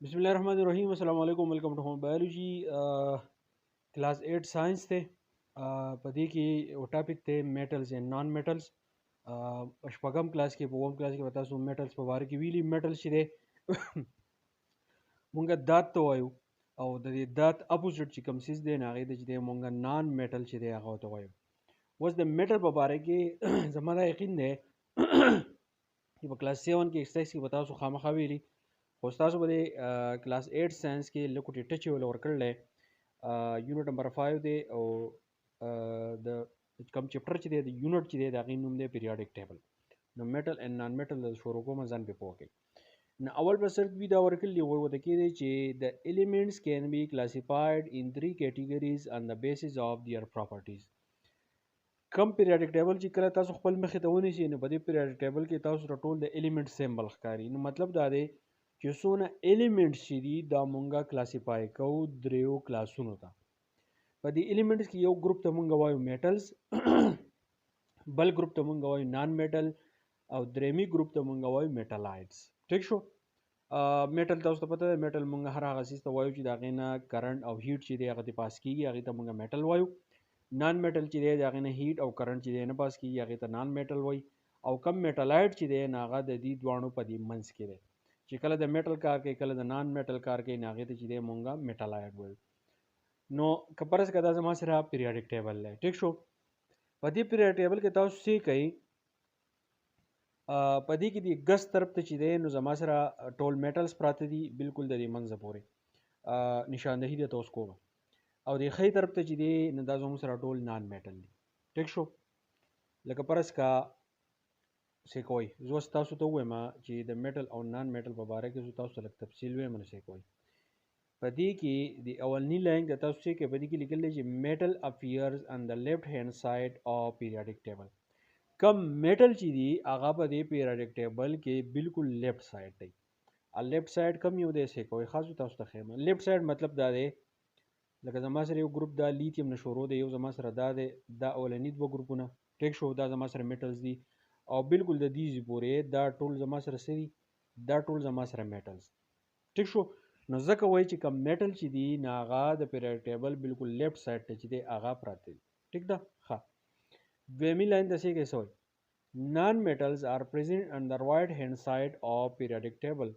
बिस्मिल्लाहिर्रहमानिर्रहीम अस्सलाम वालेकुम welcome to home biology class 8 science थे په دې کې او ټاپک ته میټلز اینڈ نان میټلز شپږم کلاس کې په اووم کلاس کې به تاسو میټلز په باره کې ویلي میټلز چې دی مونږ دات ته وایو او د دې دات اپوزیټ چې کوم سیز دی نه هغې ته چې دی مونږ نان میټل چې دی هغه ته وایو اوس د میټل په باره کې زما دا یقین دی چې په کلاس 7 کې ایکسرسایز کې به تاسو خامخا ویلي خو تاسو به کلاس 8 ساينس کې لکه ټچ ول ورکړل یونټ نمبر 5 دی او د کوم چپټر چې دی د یونټ چې دی د غي نوم دی پیریاډک ټیبل نو میټل اینڈ نان میټل شروع کوم ځان په پوکې نو اول په سر وی دا ورکړل وو د کې دی چې د ایلیمنټس کین بی کلاسیفاید ان 3 کیټګریز آن د بیسس اف دیئر پراپرټیز کم پیریاډک ټیبل چې کله تاسو خپل مخې ته ونیسئ نو په دې پیریاډک ټیبل کې تاسو ټول د ایلیمنټ سیمبل ښکاري نو مطلب دا دی چې څونه ایلیمنټس چې دي دا مونږه کلاسیفای کوو دریو کلاسونو ته په دې ایلیمنټس کې یو ګروپ ته مونږ وایو میټلز بل ګروپ ته مونږ وایو نان میټل او درېمي ګروپ ته مونږ وایو میټالایډز ټیک شو میټل تاسو ته پته ده میټل مونږ هر هغه څیز ته وایو چې د هغې نه کرنټ او هیټ چې دی هغه ته پاس کیږي هغې ته مونږ میټل وایو نان میټل چې دی د هغې نه هیټ او کرنټ چې دی نه پاس کیږي هغې ته نان میټل وایي او کم میټالایډ چې دی نه هغه د دې دواړو په دې منځ کې دی چې کله د میټل کار کوي کله د نان میټل کار کوي ناغه ته چې دی مونږه میټالایډ وایو نو کپرس کدا زما سره پیریاډک ټیبل لای ټیک شو په دې پیریاډک ټیبل کې تاسو څه کوي په دې کې د ګس طرف ته چې دی نو زما سره ټول میټلز پراته دي بالکل د دې منځ پورې نشاندهی د تاسو کوم او د خې طرف ته چې دی نو دا زموږ سره ټول نان میټل دي ټیک شو لکه پرس کا څه کوي زه اوس تاسو ته وایم چې د میټل او نان میټل په باره کې زه تاسو ته لږ تفصیل وایم نو څه کوي په دې کې د اولنی لاین د تاسو کې په دې کې لیکل دی چې میټل اپیئرز آن د لیفټ هاند ساید اف پیریاډک ټیبل کم میټل چې دی هغه په دې پیریاډک ټیبل کې بالکل لیفټ ساید دی ا لیفټ ساید کم یو دی څه کوي خاص تاسو ته خیمه لیفټ ساید مطلب دا دی لکه زما سره یو ګروپ دا لیتیم نشورو دی یو زما سره دا دی دا اولنی دوه ګروپونه ټیک شو دا زما سره میټلز دي او بالکل د دې پورې دا ټول زما سره سری دا ټول زما سره میټلز ټیک شو نو ځکه وایي چې کوم میټل چې دی ناغه د پیریاډک ټیبل بالکل لیفټ ساید ته چې دی هغه پراته دي ټیک ده ښه دویمي لاین د څه کې سوی نان میټلز آر پریزنٹ آن د رائټ هاند ساید اف پیریاډک ټیبل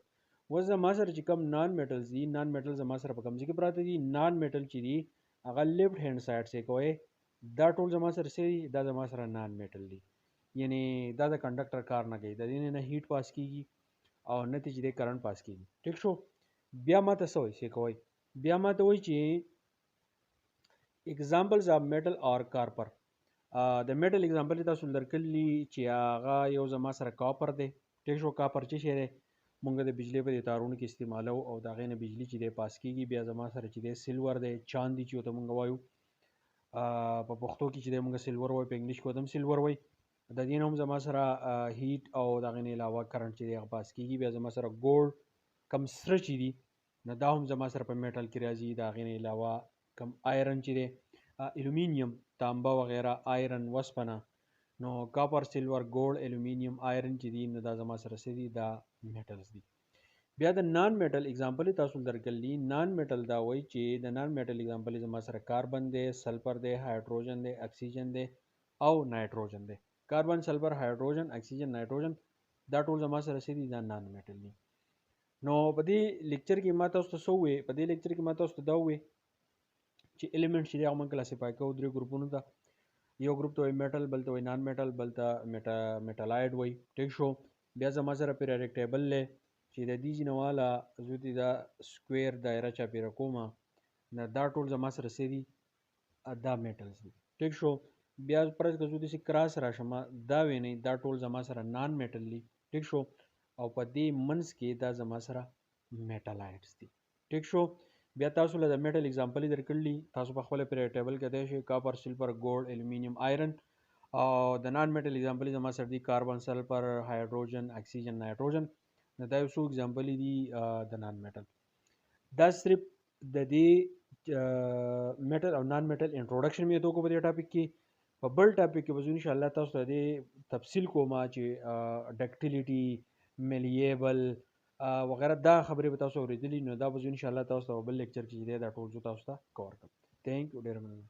و زما سره چې کوم نان میټلز دي نان میټل زما سره په کوم ځای کې پراته دي نان میټل چې دی هغه لیفټ هاند ساید څخه کوي دا ټول زما سره سری دا زما سره نان میټل دي یعنی دا د کنډکټر کار نه کوي د دې نه هیټ پاس کیږي او نتیجه د کرنٹ پاس کیږي ټیک شو بیا ماته سوې څه کوي بیا ماته وایي چې اگزامپلز اف میټل اور کارپر د میټل اگزامپل تاسو درکلی چې هغه یو زما سره کاپر دی ټیک شو کاپر چې شی دی مونږ د بجلی په تارونو کې استعمالو او دا غینه بجلی چې دی پاس کیږي بیا زما سره چې دی سیلور دی چاندي چې ته مونږ وایو په پښتو کې چې دی مونږ سیلور وایو په انګلیش کې هم سیلور وایو د دې هم زما سره هیټ او د غنې علاوه کرنٹ چې دی هغه پاس کیږي بیا زما سره ګولډ کم سره چې دی نه دا هم زما سره په میټل کې راځي د غنې علاوه کم آیرن چې دی الومینیم تانبه وغیرہ آیرن وسپنه نو کاپر سیلور ګولډ الومینیم آیرن چې دی نو دا زما سره سدي دا میټلز دي بیا د نان میټل اگزامپل تاسو درکلی نان میټل دا وایي چې د نان میټل اگزامپل زما سره کاربن دی سلفر دی هایدروجن دی اکسیجن دی او نایټروجن دی کاربن سلفر هایدروجن اکسیجن نایټروجن دا ټول زما سره سدي دا نان میټل دي نو په دې لیکچر کې ما تاسو ته سوې په دې لیکچر کې ما تاسو ته دا وې چې ایلیمنټ چې هغه موږ کلاسیفای کوو درې ګروپونو ته یو ګروپ ته میټل بل ته نان میټل بل ته میټالایډ وای ټیک شو بیا زما سره پیریاډک ټیبل لې چې د دې جنواله زوتی دا سکوير دایره چا پیرا کومه نه دا ټول زما سره سدي دا میټلز دي ټیک شو بیا پرځ که زوتی سي کراس راشم دا ویني دا ټول زما سره نان میټل دي ټیک شو او په دې منس کې دا زما سره میټالایډز دي ټیک شو بیا تاسو له میټل اگزامپل درکړلی تاسو په خپل پیریاډک ټیبل کې دی شي کاپر سلفر ګولډ الومینیم آیرن او د نان میټل اگزامپل زما سره دی کاربن سلفر هایدروجن اکسیجن نایټروجن نو دا یو څو اگزامپل دي د نان میټل دا صرف د دې میټل او نان میټل انټروډکشن مې تو کو په دې ټاپک کې په بل ټاپک کې به ان شاء الله تاسو ته تفصیل کوم چې ډکټیلیټي ملیبل وغیره دا خبرې به تاسو اورېدلي، نو دا به زه انشاءالله تاسو ته په بل لیکچر کې چې دی دا ټول زه تاسو ته کور کړم. تھینک یو، ډېره مننه.